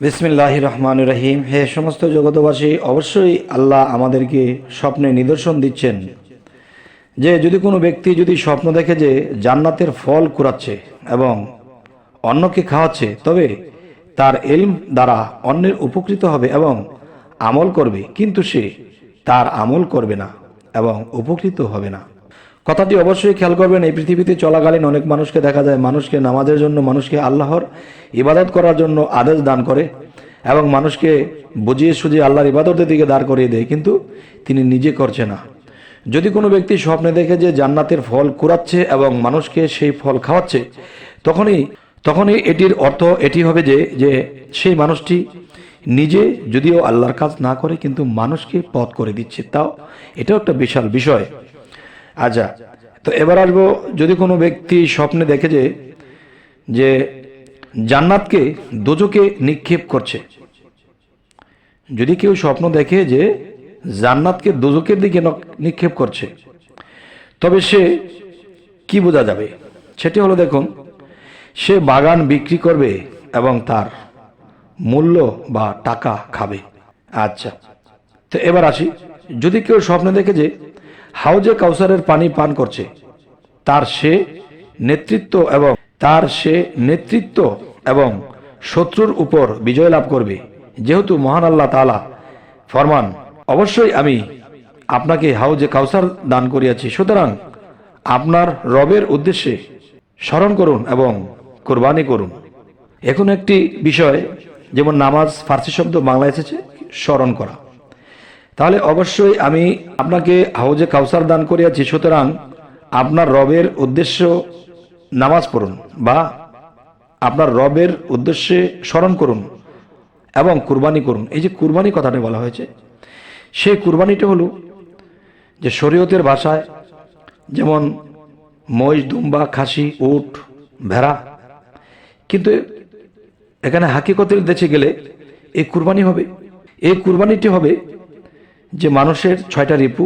বিসমিল্লাহির রহমানির রহিম। হে সমস্ত জগতবাসী, অবশ্যই আল্লাহ আমাদেরকে স্বপ্নে নিদর্শন দিচ্ছেন যে যদি কোনো ব্যক্তি যদি স্বপ্ন দেখে যে জান্নাতের ফল কুড়াচ্ছে এবং অন্যকে খাওয়াচ্ছে, তবে তার ইলম দ্বারা অন্যের উপকৃত হবে এবং আমল করবে, কিন্তু সে তার আমল করবে না এবং উপকৃত হবে না। কথাটি অবশ্যই খেয়াল করবেন। এই পৃথিবীতে চলাকালীন অনেক মানুষকে দেখা যায় মানুষকে নামাজের জন্য, মানুষকে আল্লাহর ইবাদত করার জন্য আদেশ দান করে এবং মানুষকে বুঝিয়ে সুঝিয়ে আল্লাহর ইবাদতের দিকে দাঁড় করিয়ে দেয়, কিন্তু তিনি নিজে করছে না। যদি কোনো ব্যক্তি স্বপ্নে দেখে যে জান্নাতের ফল কুড়াচ্ছে এবং মানুষকে সেই ফল খাওয়াচ্ছে, তখনই এটির অর্থ এটি হবে যে সেই মানুষটি নিজে যদিও আল্লাহর কাজ না করে কিন্তু মানুষকে পথ করে দিচ্ছে। তাও এটাও একটা বিশাল বিষয়। আচ্ছা, তো এবার আসবো, যদি কোনো ব্যক্তি স্বপ্নে দেখে যে জান্নাতকে দোজখে নিক্ষেপ করছে, যদি কেউ স্বপ্ন দেখে যে জান্নাতকে দোজখের দিকে নিক্ষেপ করছে, তবে সে কি বোঝা যাবে? সেটি হলো, দেখুন, সে বাগান বিক্রি করবে এবং তার মূল্য বা টাকা খাবে। আচ্ছা, তো এবার আসি, যদি কেউ স্বপ্নে দেখে যে হাউজে কাউসারের পানি পান করছে, তার সে নেতৃত্ব এবং শত্রুর উপর বিজয় লাভ করবে, যেহেতু মহান আল্লাহ তাআলা ফরমান, অবশ্যই আমি আপনাকে হাউজে কাউসার দান করিয়াছি, সুতরাং আপনার রবের উদ্দেশ্যে স্মরণ করুন এবং কোরবানি করুন। এখন একটি বিষয়, যেমন নামাজ ফার্সি শব্দ বাংলায় এসেছে স্মরণ করা, তাহলে অবশ্যই আমি আপনাকে হাউজে কাউসার দান করিয়াছি, সুতরাং আপনার রবের উদ্দেশ্য নামাজ পড়ুন বা আপনার রবের উদ্দেশ্যে স্মরণ করুন এবং কুরবানি করুন। এই যে কুরবানি কথাটা বলা হয়েছে, সেই কুরবানিটা হলো যে শরীয়তের ভাষায় যেমন মহিষ, দুম্বা, খাসি, উট, ভেড়া, কিন্তু এখানে হাকিকতের দেশে গেলে এই কুরবানি হবে, এই কুরবানিটি হবে যে মানুষের 6টা রিপু,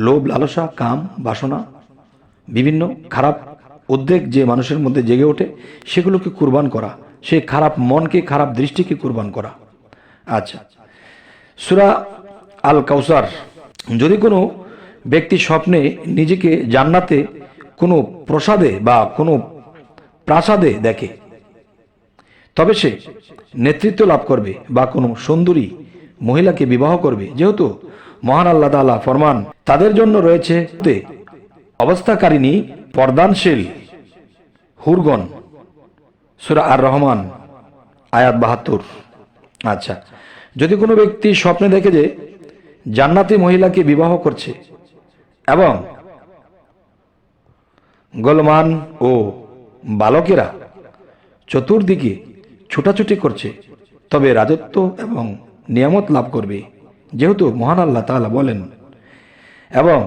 লোভ, লালসা, কাম, বাসনা, বিভিন্ন খারাপ উদ্বেগ যে মানুষের মধ্যে জেগে ওঠে, সেগুলোকে কুরবান করা, সেই খারাপ মনকে, খারাপ দৃষ্টিকে কুরবান করা। আচ্ছা, সূরা আল কাউসার, যদি কোনো ব্যক্তি স্বপ্নে নিজেকে জান্নাতে কোনো প্রসাদে বা কোনো প্রাসাদে দেখে, তবে সে নেতৃত্ব লাভ করবে বা কোনো সুন্দরী মহিলাকে বিবাহ করবে, যেহেতু মহান আল্লাহ তাআলা ফরমান, তাদের জন্য রয়েছে অবস্থাকারিণী পর্দানশীল হুরগণ, সূরা আর রহমান আয়াত 72। আচ্ছা, যদি কোনো ব্যক্তি স্বপ্নে দেখে যে জান্নাতি মহিলাকে বিবাহ করছে এবং গোলমান ও বালকেরা চতুর্দিকে ছুটাছুটি করছে, তবে রাজত্ব এবং নিয়ামত লাভ করবে, যেহেতু মহান আল্লাহ তাআলা বলেন, এবং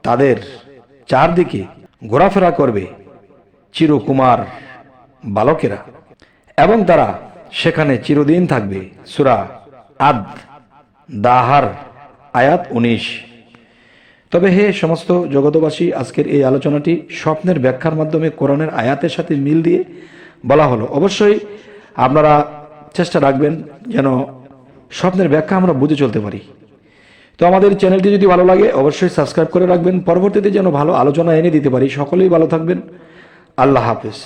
তাদের চারদিকে ঘোরাফেরা করবে চিরকুমার বালকেরা এবং তারা সেখানে চিরদিন থাকবে। সূরা আদ দাহার আয়াত 19। তবে হে সমস্ত জগতবাসী, আজকের এই আলোচনাটি স্বপ্নের ব্যাখ্যার মাধ্যমে কোরআনের আয়াতের সাথে মিল দিয়ে বলা হলো। অবশ্যই আপনারা চেষ্টা রাখবেন যেন স্বপ্নের ব্যাখ্যা আমরা বুঝে চলতে পারি। তো আমাদের চ্যানেলটি যদি ভালো লাগে অবশ্যই সাবস্ক্রাইব করে রাখবেন, পরবর্তীতে যেন ভালো আলোচনা এনে দিতে পারি। সকলেই ভালো থাকবেন। আল্লাহ হাফেজ।